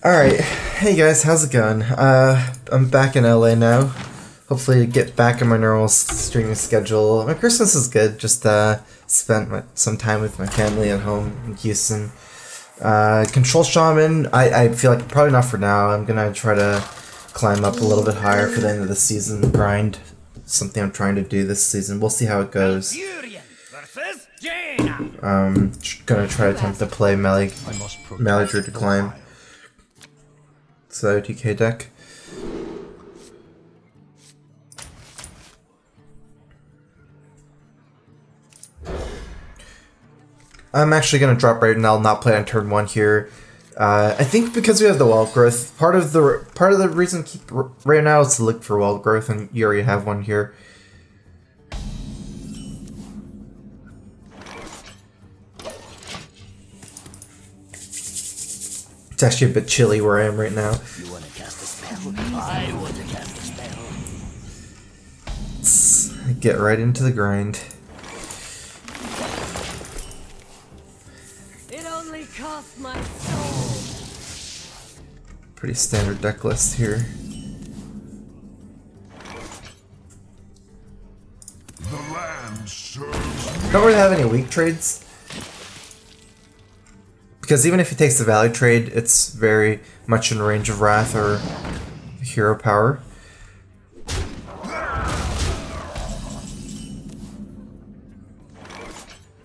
Alright, hey guys, how's it going? I'm back in LA now. Hopefully get back in my normal streaming schedule. My Christmas is good, just spent some time with my family at home in Houston. Control Shaman, I feel like probably not for now. I'm gonna try to climb up a little bit higher for the end of the season. Grind, something I'm trying to do this season. We'll see how it goes. Gonna try to attempt to play Maly Druid to climb. So TK deck. I'm actually gonna drop right now, not play on turn 1 here. I think because we have the wild growth, part of the reason to keep right now is to look for wild growth, and you already have one here. It's actually a bit chilly where I am right now. You want to cast a spell? I want to cast a spell. Let's get right into the grind. It only cost my soul. Pretty standard deck list here. The land serves. Don't really have any weak trades. Because even if he takes the value trade, it's very much in range of Wrath or hero power.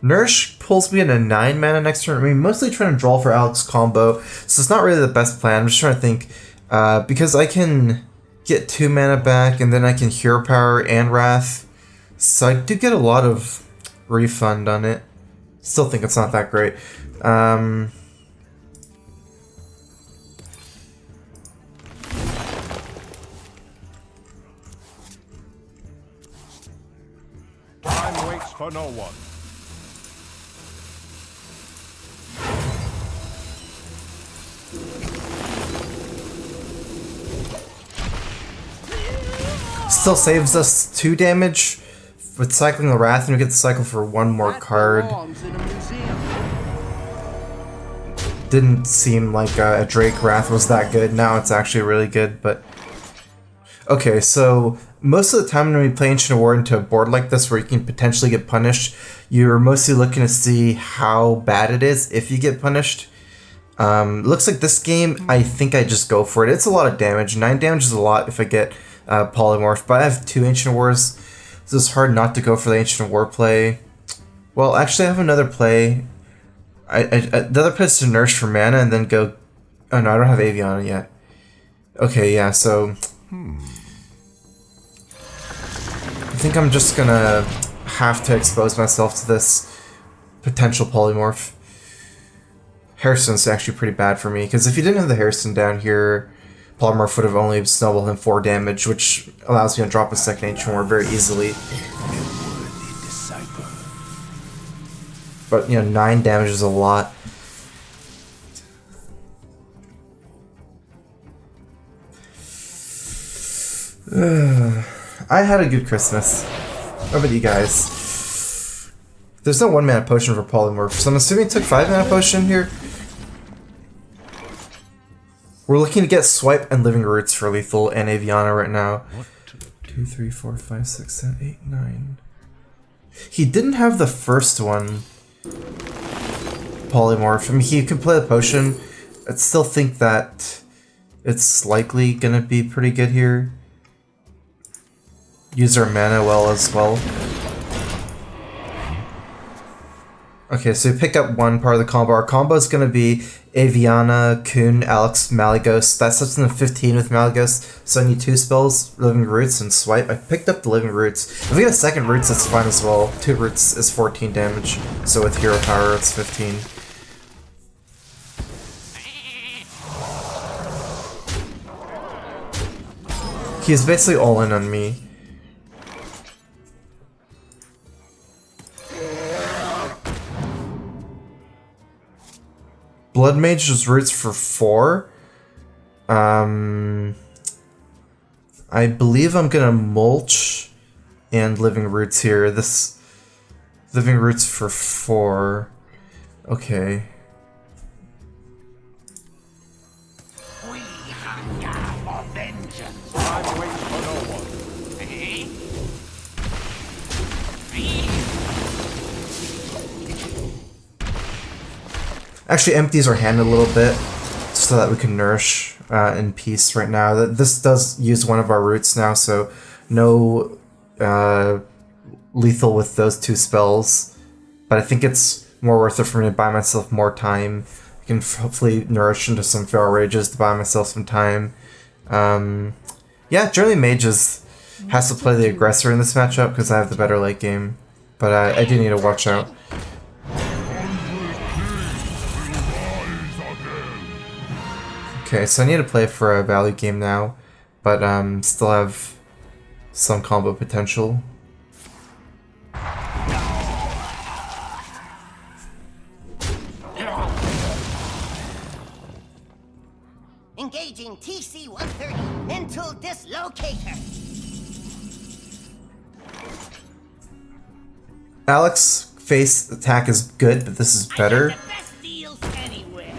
Nourish pulls me in a 9 mana next turn. I mean, mostly trying to draw for Alex combo, so it's not really the best plan. I'm just trying to think, because I can get 2 mana back, and then I can hero power and Wrath, so I do get a lot of refund on it. Still think it's not that great. Time waits for no one. Still saves us 2 damage with cycling the Wrath, and we get to cycle for 1 more card. Didn't seem like a Drake Wrath was that good. Now it's actually really good, but... Okay, so most of the time when we play Ancient War into a board like this where you can potentially get punished, you're mostly looking to see how bad it is if you get punished. Looks like this game, I think I just go for it. It's a lot of damage. 9 damage is a lot if I get Polymorph, but I have 2 Ancient Wars, so it's hard not to go for the Ancient War play. Well, actually I have another play. The other play is to Nourish for mana and then go... Oh no, I don't have Aviana yet. Okay, yeah, so... I think I'm just gonna have to expose myself to this potential Polymorph. Hearthstone's actually pretty bad for me, because if you didn't have the Hearthstone down here, Polymorph would have only snowballed him 4 damage, which allows me to drop a second Ancient War very easily. But, you know, 9 damage is a lot. I had a good Christmas. How about you guys? There's no 1 mana potion for Polymorph, so I'm assuming it took 5 mana potion here. We're looking to get Swipe and Living Roots for Lethal and Aviana right now. 2, 3, 4, 5, 6, 7, 8, 9. He didn't have the first one. Polymorph. I mean, he could play the potion. I'd still think that it's likely gonna be pretty good here. Use our mana well as well. Okay, so we pick up 1 part of the combo. Our combo is going to be Aviana, Kun, Alex, Malyghost. That's up to 15 with Malyghost, so I need 2 spells, Living Roots and Swipe. I picked up the Living Roots. If we get a second Roots, that's fine as well. 2 Roots is 14 damage, so with Hero Power, it's 15. He's basically all in on me. Blood Mage just roots for 4. I believe I'm gonna Mulch and Living Roots here. This Living Roots for 4. Okay. Time waits for no one. Actually empties our hand a little bit so that we can nourish in peace right now. This does use one of our roots now, so no lethal with those two spells. But I think it's more worth it for me to buy myself more time. I can hopefully nourish into some Feral Rages to buy myself some time. Yeah, generally Mages has to play the aggressor in this matchup because I have the better late game. But I do need to watch out. Okay, so I need to play for a value game now, but still have some combo potential. Engaging TC-130 mental dislocator. Alex face attack is good, but this is better. I got the best deals anywhere.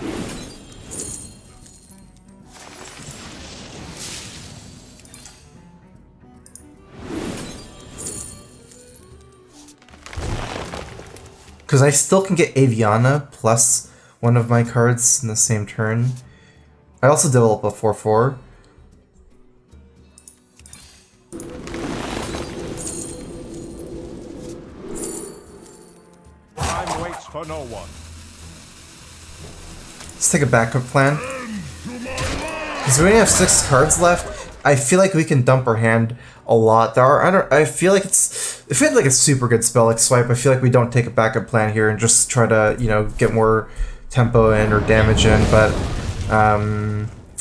Because I still can get Aviana plus one of my cards in the same turn. I also develop a 4/4. Time waits for no one. Let's take a backup plan. Because we only have 6 cards left, I feel like we can dump our hand a lot. I feel like if we had like a super good spell like Swipe, I feel like we don't take a backup plan here and just try to, you know, get more tempo in or damage in, but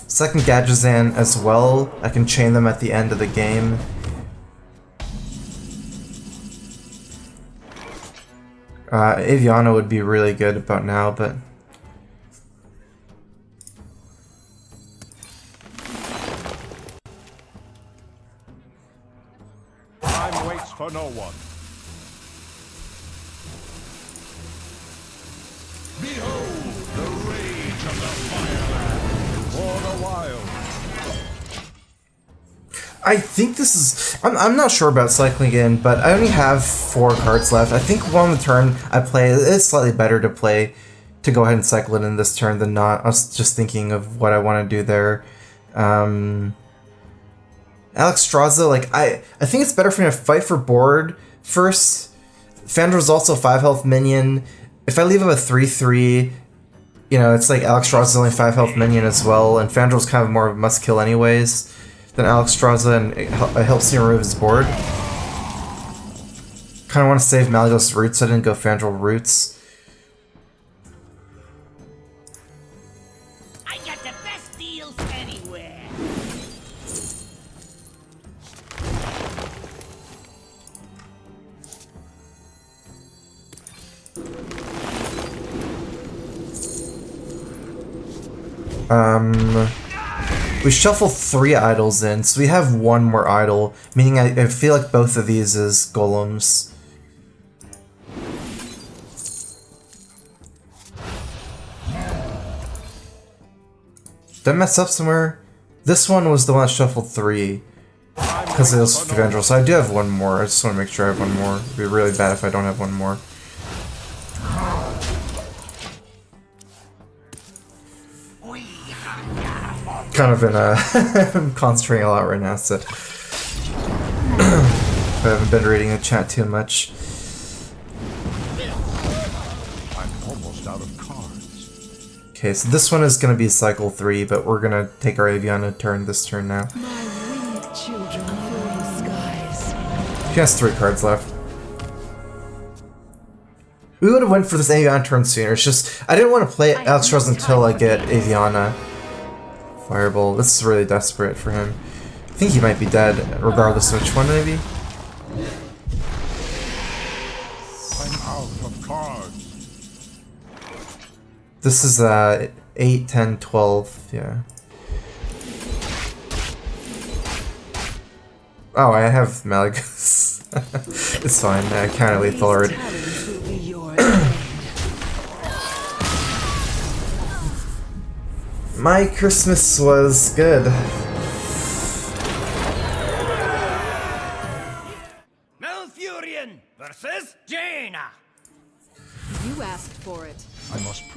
second Gadgetzan as well. I can chain them at the end of the game. Aviana would be really good about now, but Time waits for no one. Behold the rage of the fireland for the wild. I think this is... I'm not sure about cycling in, but I only have 4 cards left. I think on the turn I play, it's slightly better to play, to go ahead and cycle it in this turn than not. I was just thinking of what I want to do there. Alex Straza, like, I think it's better for me to fight for board first. Fandral's also 5 health minion. If I leave him a 3/3, you know, it's like Alex Straza's only 5 health minion as well, and Fandral's kind of more of a must kill anyways than Alex Straza, and it helps him remove his board. Kind of want to save Malygos roots, so I didn't go Fandral roots. I got the best deals anywhere. We shuffle 3 idols in, so we have 1 more idol, meaning I feel like both of these is golems. Did I mess up somewhere? This one was the one that shuffled 3, because it was Fandral, so I do have 1 more. I just want to make sure I have 1 more. It'd be really bad if I don't have 1 more. Kind of in a... I'm concentrating a lot right now, so... I haven't been reading the chat too much. I'm almost out of cards. Okay, so this one is going to be cycle 3, but we're going to take our Aviana turn this turn now. My winged children fill the skies. She has 3 cards left. We would have went for this Aviana turn sooner, it's just... I didn't want to play Alex Rose until I get Aviana. Fireball. This is really desperate for him. I think he might be dead, regardless of which one, maybe? I'm out of cards. This is 8, 10, 12, yeah. Oh, I have Maly-Kun. It's fine, I counter lethal already. My Christmas was good.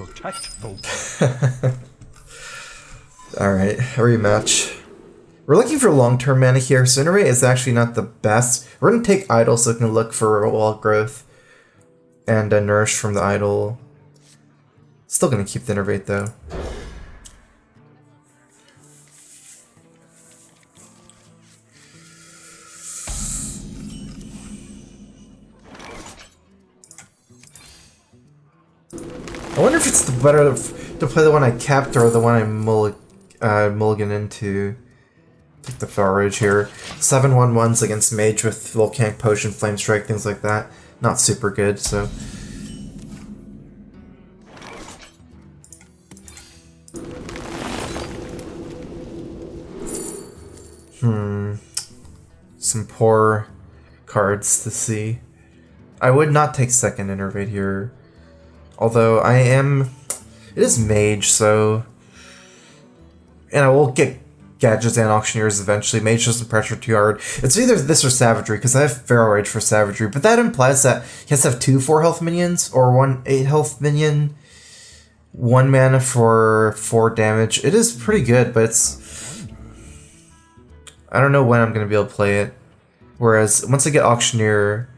protect the... Alright, a rematch. We're looking for long-term mana here, so Innervate is actually not the best. We're going to take Idol so we can look for wall growth and Nourish from the Idol. Still going to keep the Innervate though. I wonder if it's better to play the one I capped or the one I mulligan into. Take the Fell Rage here. 7/1/1s against Mage with Volcanic Potion, Flame Strike, things like that. Not super good, so... Some poor cards to see. I would not take second Innervate here. Although I am... It is Mage, so... And I will get Gadgets and Auctioneers eventually. Mage doesn't pressure too hard. It's either this or Savagery, because I have Feral Rage for Savagery, but that implies that he has to have 2 4 health minions, or 1 8 health minion, 1 mana for 4 damage. It is pretty good, but it's... I don't know when I'm going to be able to play it. Whereas, once I get Auctioneer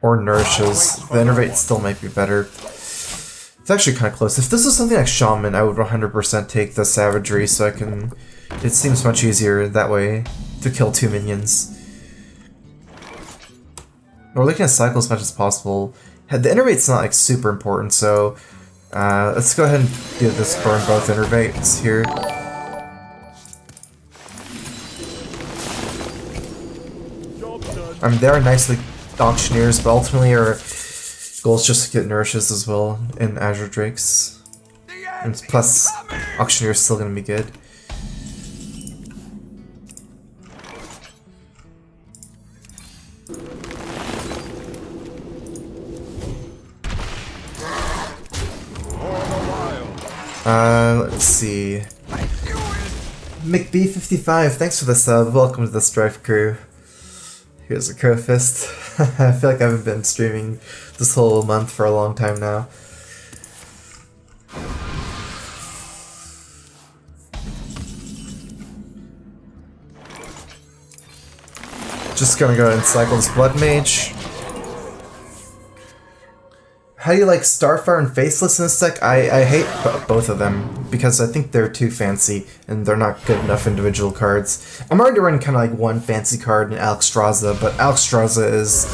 or Nourishes, the Innervate still might be better. It's actually kind of close. If this was something like Shaman, I would 100% take the Savagery so I can... It seems much easier that way to kill 2 minions. We're looking at cycle as much as possible. The Innervate's not like super important, so let's go ahead and do this, burn both Innervates here. I mean, they are nicely Auctioneers, but ultimately our goal is just to get Nourishes as well in Azure Drakes. And plus, Auctioneer is still going to be good. Let's see. McB55, thanks for the sub. Welcome to the StrifeCro. Here's a Crow Fist. I feel like I haven't been streaming this whole month for a long time now. Just gonna go ahead and cycle this Blood Mage. How do you like Starfire and Faceless in this deck? I hate both of them because I think they're too fancy and they're not good enough individual cards. I'm already running kind of like one fancy card in Alexstrasza, but Alexstrasza is...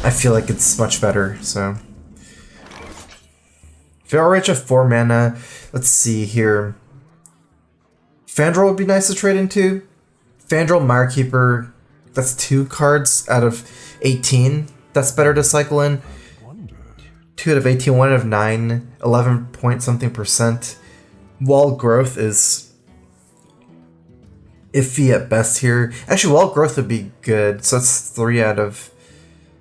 I feel like it's much better, so... Feral Rage of 4 mana. Let's see here. Fandral would be nice to trade into. Fandral, Mirekeeper, that's 2 cards out of 18. That's better to cycle in. 2 out of 18, 1 out of 9, 11 point something %. Wall Growth is iffy at best here. Actually, Wall Growth would be good, so that's 3 out of...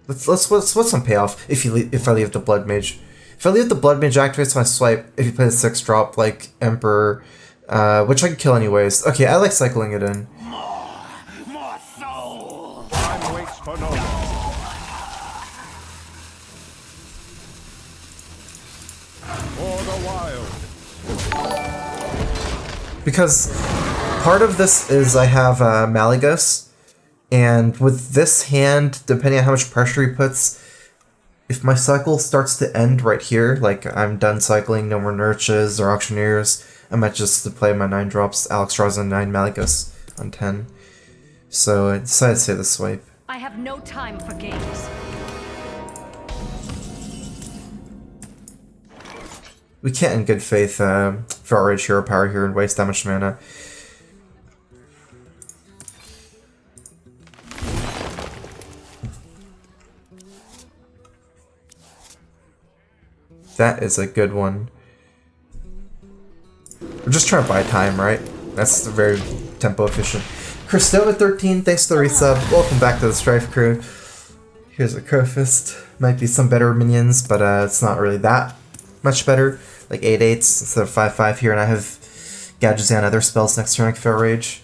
What's some payoff if I leave the Blood Mage? If I leave the Blood Mage, activates my swipe if you play the 6-drop like Emperor, which I can kill anyways. Okay, I like cycling it in. More soul! Time waits for no one. For the wild. Because part of this is I have Maly-Kun, and with this hand, depending on how much pressure he puts, if my cycle starts to end right here, like I'm done cycling, no more Nurches or Auctioneers, I might just play my 9 drops, Alexstrasza and 9 Maly-Kun on 10. So I decided to say the swipe. I have no time for games. We can't in good faith Feral Rage Hero Power here and waste that much mana. That is a good one. We're just trying to buy time, right? That's very tempo efficient. Christova13, thanks for the resub. Welcome back to the StrifeCro. Here's a Crow Fist. Might be some better minions, but it's not really that much better. Like 8/8s instead of 5/5 here, and I have Gadgets and other spells next turn like Feral Rage.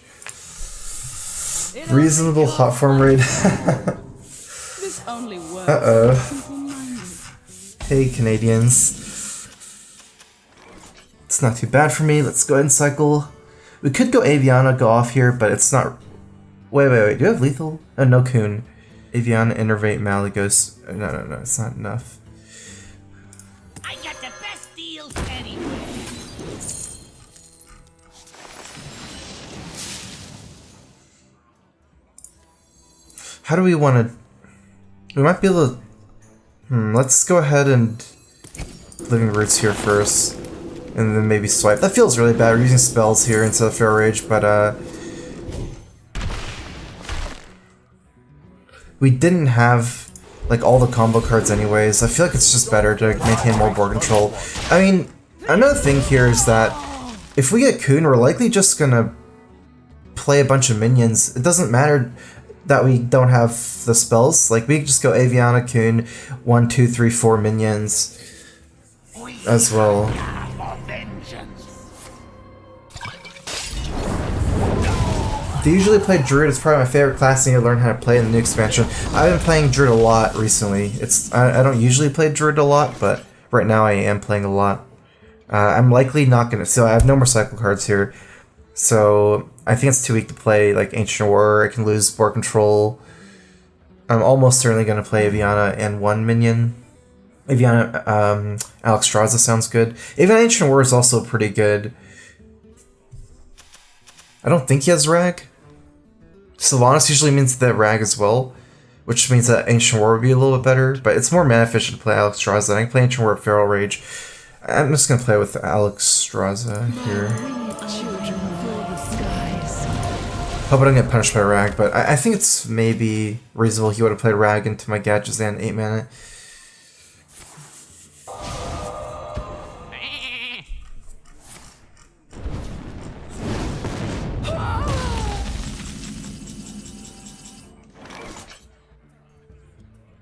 Reasonable hot form raid. This only works. Uh-oh. Hey, Canadians. It's not too bad for me. Let's go ahead and cycle. We could go Aviana, go off here, but it's not... Wait. Do you have lethal? Oh, no Kun. Aviana, Innervate, Maly goes... No, it's not enough. I got the best deals anywhere. How do we want to... We might be able to... let's go ahead and... Living Roots here first. And then maybe swipe. That feels really bad. We're using spells here instead of Feral Rage, but we didn't have like all the combo cards anyways. I feel like it's just better to maintain more board control. I mean, another thing here is that if we get Kun, we're likely just gonna play a bunch of minions. It doesn't matter that we don't have the spells. Like, we can just go Aviana, Kun, 1, 2, 3, 4 minions as well. They usually play Druid. It's probably my favorite class thing to learn how to play in the new expansion. I've been playing Druid a lot recently. I don't usually play Druid a lot, but right now I am playing a lot. I'm likely not gonna. So I have no more cycle cards here, so I think it's too weak to play like Ancient War. I can lose board control. I'm almost certainly gonna play Aviana and 1 minion. Aviana, Alexstrasza sounds good. Aviana Ancient War is also pretty good. I don't think he has Rag. Sylvanas usually means that Rag as well, which means that Ancient War would be a little bit better, but it's more mana efficient to play Alexstrasza. I can play Ancient War with Feral Rage. I'm just gonna play with Alexstrasza here. Children fill the skies. Hope I don't get punished by Rag, but I think it's maybe reasonable he would have played Rag into my Gadgetzan 8 mana.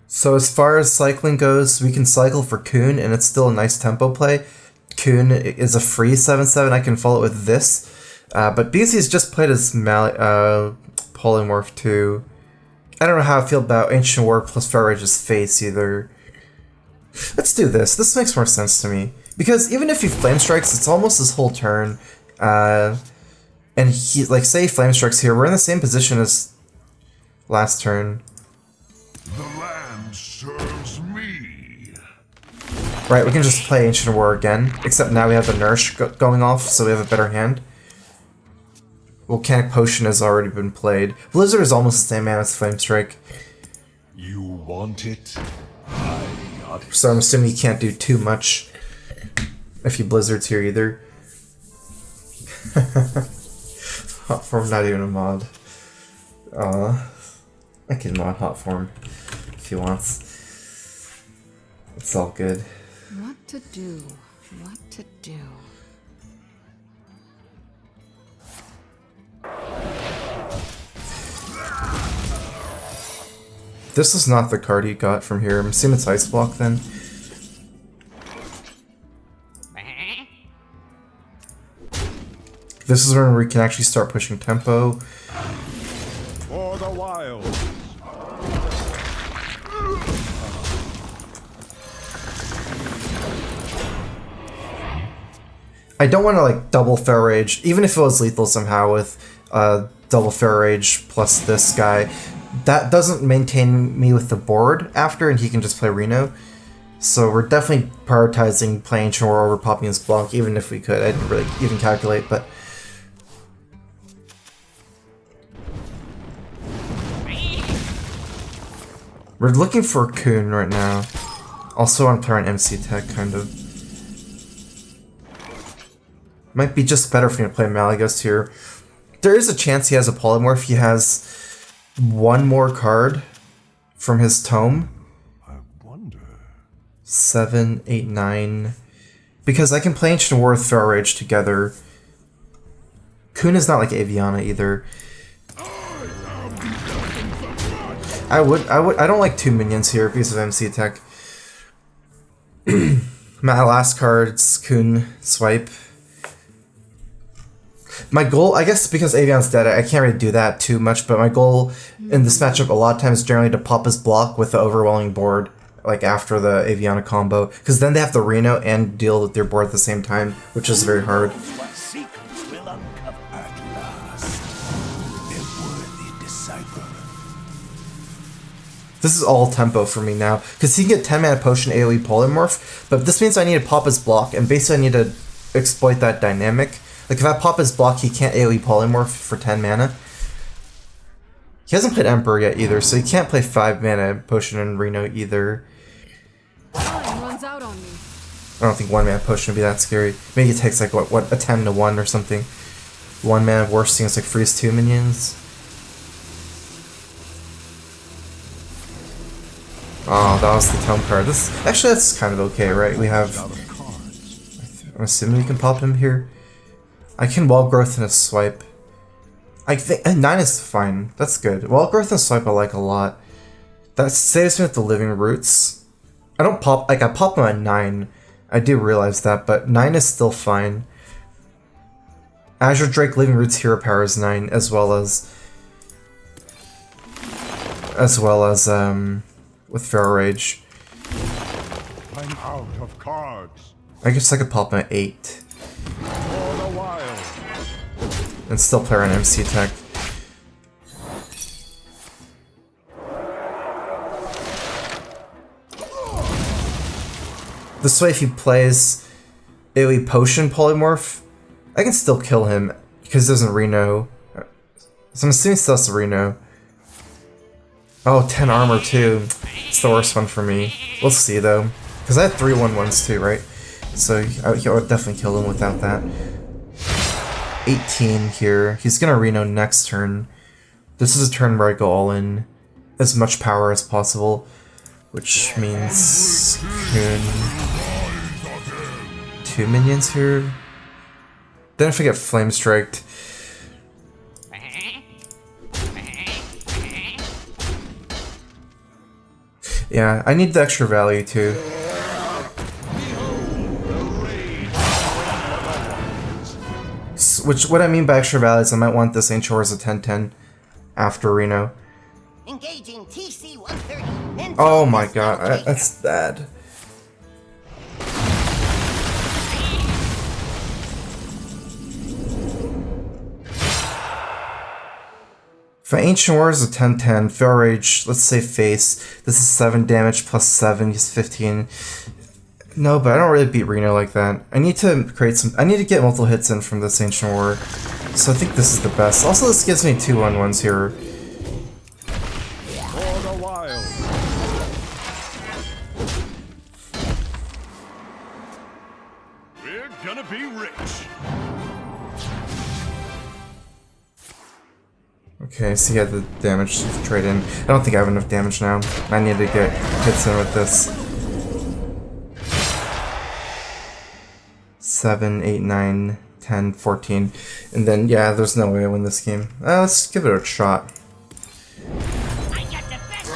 So as far as cycling goes, we can cycle for Kun, and it's still a nice tempo play. Kun is a free 7/7. I can follow it with this. But because he's just played as Polymorph too, I don't know how I feel about Ancient War plus Feral Rage's Face either. Let's do this. This makes more sense to me. Because even if he Flame Strikes, it's almost his whole turn. And he, like, say he Flame Strikes here, we're in the same position as last turn. The land serves me. Right, we can just play Ancient War again, except now we have the Nourish going off, so we have a better hand. Volcanic Potion has already been played. Blizzard is almost the same mana as Flame Strike. You want it? I got it. So I'm assuming you can't do too much if you Blizzards here either. Hot Form, not even a mod. I can mod Hot Form if he wants. It's all good. What to do? What to do? This is not the card he got from here. I'm assuming it's Ice Block then. This is when we can actually start pushing tempo. For the wild. I don't want to like double Feral Rage, even if it was lethal somehow with double Feral Rage plus this guy. That doesn't maintain me with the board after, and he can just play Reno. So we're definitely prioritizing playing Ancient War over popping his Blanc, even if we could. I didn't really even calculate, but... We're looking for Kun right now. Also on player on MC Tech, kind of. Might be just better for me to play Malygos here. There is a chance he has a Polymorph. He has one more card from his tome. I wonder. 7, 8, 9. Because I can play Ancient War with Feral Rage together. Kun is not like Aviana either. I don't like 2 minions here because of MC Tech. My last card's Kun Swipe. My goal, I guess because Avian's dead, I can't really do that too much, but my goal in this matchup a lot of times is generally to pop his block with the overwhelming board like after the Aviana combo, because then they have to Reno and deal with their board at the same time, which is very hard. What secrets will uncover? At last, a worthy disciple. This is all tempo for me now, because he can get 10 mana potion AoE polymorph, but this means I need to pop his block, and basically I need to exploit that dynamic. Like if I pop his block, he can't AoE polymorph for 10 mana. He hasn't played Emperor yet either, so he can't play 5 mana potion in Reno either. Time runs out on me. I don't think 1 mana potion would be that scary. Maybe it takes like what a 10 to 1 or something. 1 mana worst thing is like freeze 2 minions. Oh, that was the tome card. This actually that's kind of okay, right? We have. I'm assuming we can pop him here. I can wall growth in a swipe. I think 9 is fine. That's good. Wall growth and swipe I like a lot. That saves me with the living roots. I don't pop like I pop him at 9. I do realize that, but 9 is still fine. Azure Drake Living Roots Hero Power is 9, as well as with Feral Rage. I'm out of cards. I guess I could pop him at 8 For the wild. and still play around MC Tech. This way, if he plays AoE Potion Polymorph, I can still kill him because he doesn't Reno. So I'm assuming he still has to Reno. Oh, 10 armor too. It's the worst one for me. We'll see though. Because I had 3 1/1s too, right? So I would definitely kill him without that. 18 here. He's gonna Reno next turn. This is a turn where I go all in. As much power as possible. Which means... Cocoon. 2 minions here. Then if I get Flame Striked... Yeah, I need the extra value too. Which, what I mean by extra value is I might want this Ancient Wars a 10-10 after Reno. Engaging TC-130. Oh my god, that's bad. If my Ancient War is a 10-10, Feral Rage, let's say face, this is 7 damage plus 7, he's 15. No, but I don't really beat Reno like that. I need to create some, I need to get multiple hits in from this Ancient War. So I think this is the best. Also, this gives me 2 1/1s here. For the wild. We're gonna be rich. Okay, so he had the damage to trade in. I don't think I have enough damage now. I need to get hits in with this. 7, 8, 9, 10, 14. And then, yeah, there's no way I win this game. Let's give it a shot. I got the best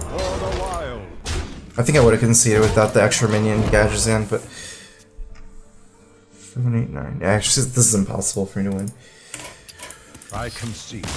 For the wild. I think I would have conceded without the extra minion Gadgetzan, but... 7, 8, 9. Yeah, actually, this is impossible for me to win. I concede.